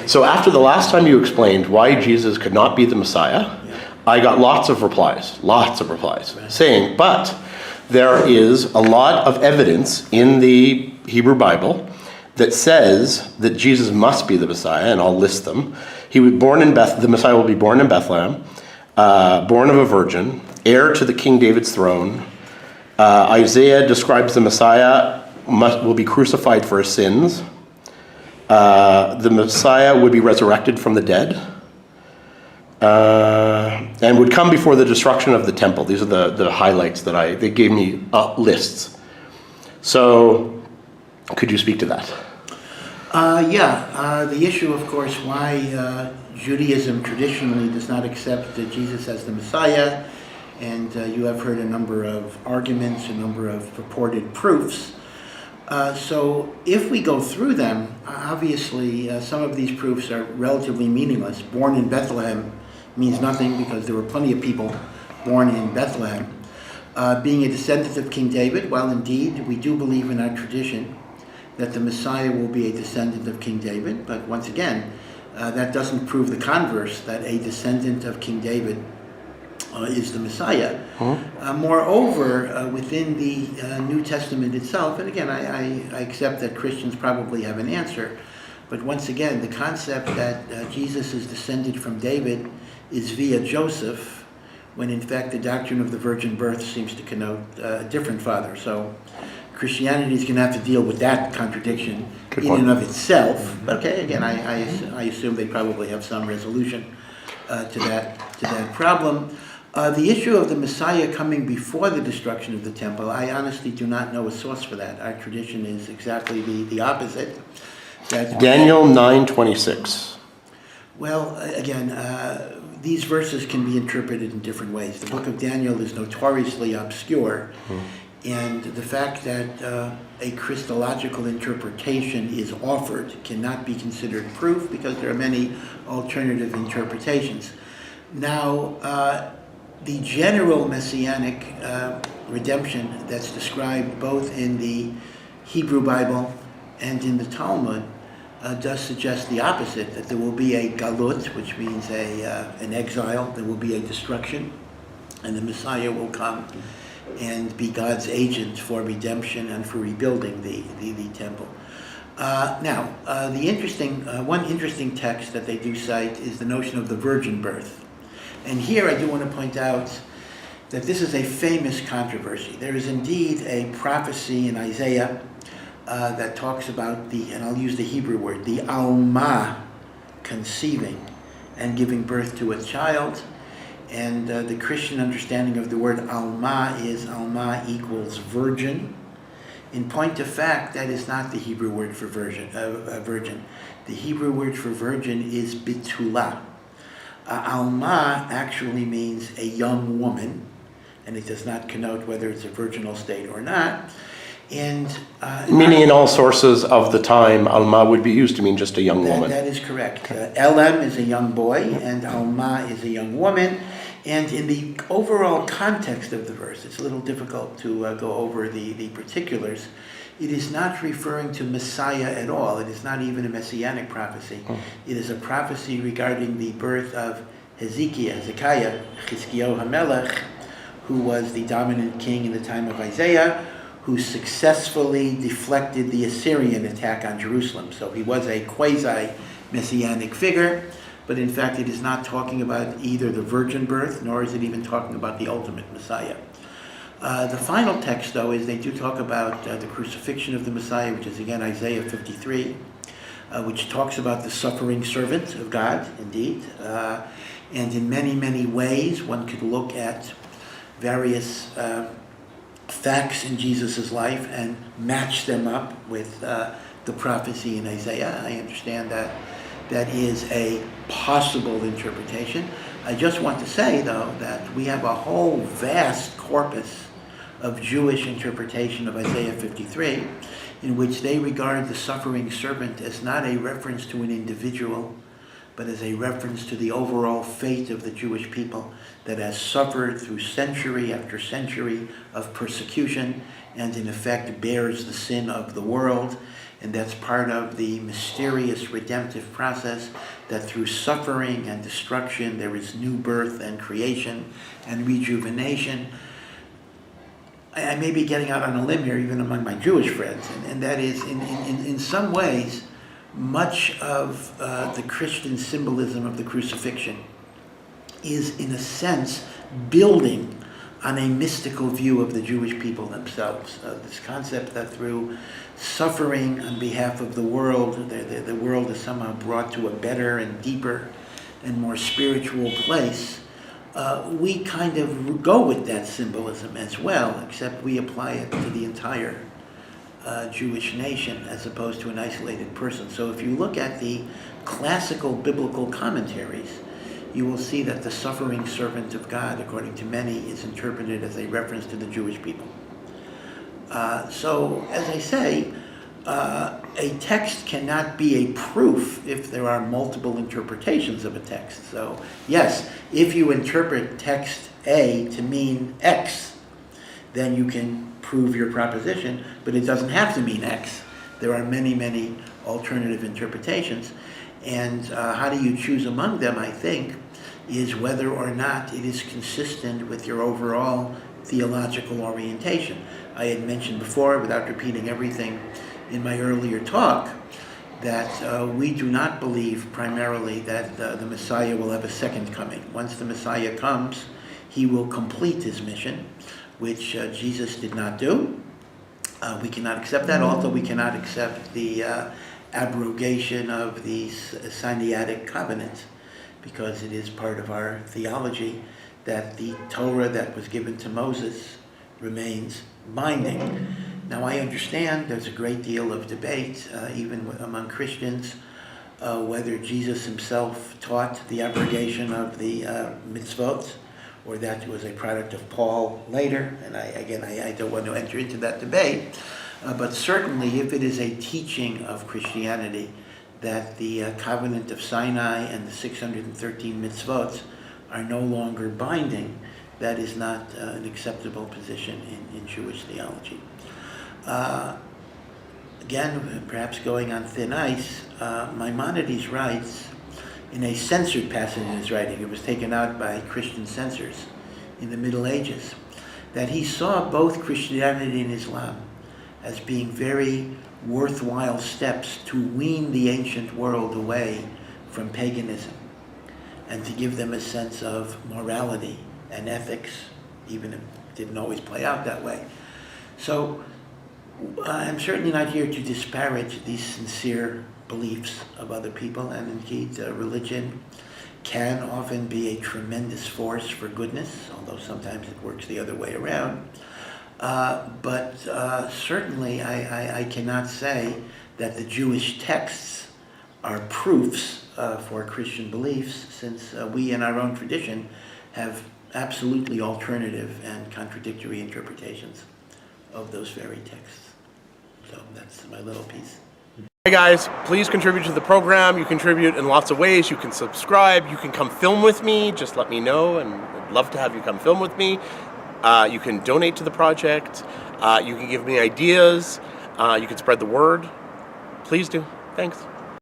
So after the last time you explained why Jesus could not be the Messiah, I got lots of replies, saying, but there is a lot of evidence in the Hebrew Bible that says that Jesus must be the Messiah, and I'll list them. He was born in the Messiah will be born in Bethlehem, born of a virgin, heir to the King David's throne. Isaiah describes the Messiah will be crucified for his sins. The Messiah would be resurrected from the dead, and would come before the destruction of the temple. These are the highlights that they gave me lists. So, could you speak to that? The issue, of course, why Judaism traditionally does not accept Jesus as the Messiah, and you have heard a number of arguments, a number of purported proofs. So if we go through them, obviously some of these proofs are relatively meaningless. Born in Bethlehem means nothing because there were plenty of people born in Bethlehem. Being a descendant of King David, well, indeed, we do believe in our tradition that the Messiah will be a descendant of King David, but once again, that doesn't prove the converse, that a descendant of King David is the Messiah. Moreover, within the New Testament itself, and again, I accept that Christians probably have an answer, but once again, the concept that Jesus is descended from David is via Joseph, when in fact the doctrine of the virgin birth seems to connote a different father. So Christianity is going to have to deal with that contradiction and of itself. But okay, again, I assume they probably have some resolution to that problem. The issue of the Messiah coming before the destruction of the temple, I honestly do not know a source for that. Our tradition is exactly the opposite. Daniel 9:26. Well, again, these verses can be interpreted in different ways. The book of Daniel is notoriously obscure, and the fact that a Christological interpretation is offered cannot be considered proof because there are many alternative interpretations. Now, the general messianic redemption that's described both in the Hebrew Bible and in the Talmud does suggest the opposite, that there will be a galut, which means an exile, there will be a destruction, and the Messiah will come and be God's agent for redemption and for rebuilding the temple. One interesting text that they do cite is the notion of the virgin birth. And here I do want to point out that this is a famous controversy. There is indeed a prophecy in Isaiah that talks about and I'll use the Hebrew word, the Alma conceiving and giving birth to a child. And the Christian understanding of the word Alma is Alma equals virgin. In point of fact, that is not the Hebrew word for virgin. The Hebrew word for virgin is Bitulah. Alma actually means a young woman, and it does not connote whether it's a virginal state or not. And meaning in all sources of the time, Alma would be used to mean just a young woman. That is correct. Elam is a young boy, and Alma is a young woman. And in the overall context of the verse, it's a little difficult to go over the particulars. It is not referring to Messiah at all. It is not even a messianic prophecy. It is a prophecy regarding the birth of Hezekiah, Chizkiyahu HaMelech, who was the dominant king in the time of Isaiah, who successfully deflected the Assyrian attack on Jerusalem. So he was a quasi-messianic figure, but in fact it is not talking about either the virgin birth, nor is it even talking about the ultimate Messiah. The final text, though, is they do talk about the crucifixion of the Messiah, which is again Isaiah 53, which talks about the suffering servant of God, indeed. And in many, many ways, one could look at various facts in Jesus' life and match them up with the prophecy in Isaiah. I understand that that is a possible interpretation. I just want to say, though, that we have a whole vast corpus of Jewish interpretation of Isaiah 53, in which they regard the suffering servant as not a reference to an individual, but as a reference to the overall fate of the Jewish people that has suffered through century after century of persecution and in effect bears the sin of the world. And that's part of the mysterious redemptive process, that through suffering and destruction there is new birth and creation and rejuvenation. I may be getting out on a limb here, even among my Jewish friends, and that is, in some ways, much of the Christian symbolism of the crucifixion is, in a sense, building on a mystical view of the Jewish people themselves. This concept that through suffering on behalf of the world, the world is somehow brought to a better and deeper and more spiritual place. We kind of go with that symbolism as well, except we apply it to the entire Jewish nation as opposed to an isolated person. So if you look at the classical biblical commentaries, you will see that the suffering servant of God, according to many, is interpreted as a reference to the Jewish people. So, as I say, a text cannot be a proof if there are multiple interpretations of a text. So, yes, if you interpret text A to mean X, then you can prove your proposition, but it doesn't have to mean X. There are many, many alternative interpretations. And how do you choose among them, I think, is whether or not it is consistent with your overall theological orientation. I had mentioned before, without repeating everything in my earlier talk, that we do not believe primarily that the Messiah will have a second coming. Once the Messiah comes, he will complete his mission, which Jesus did not do. We cannot accept that, although we cannot accept the abrogation of the Sinaitic covenant, because it is part of our theology that the Torah that was given to Moses remains binding. Now, I understand there's a great deal of debate, even among Christians, whether Jesus himself taught the abrogation of the mitzvot, or that was a product of Paul later. And I don't want to enter into that debate, but certainly if it is a teaching of Christianity that the covenant of Sinai and the 613 mitzvot are no longer binding, that is not an acceptable position in Jewish theology. Again, perhaps going on thin ice, Maimonides writes in a censored passage in his writing, it was taken out by Christian censors in the Middle Ages, that he saw both Christianity and Islam as being very worthwhile steps to wean the ancient world away from paganism and to give them a sense of morality and ethics, even if it didn't always play out that way. So I'm certainly not here to disparage these sincere beliefs of other people, and indeed religion can often be a tremendous force for goodness, although sometimes it works the other way around. But certainly I cannot say that the Jewish texts are proofs for Christian beliefs, since we in our own tradition have absolutely alternative and contradictory interpretations of those very texts. So that's my little piece. Hey guys, please contribute to the program. You contribute in lots of ways. You can subscribe. You can come film with me. Just let me know, and I'd love to have you come film with me. You can donate to the project. You can give me ideas. You can spread the word. Please do. Thanks.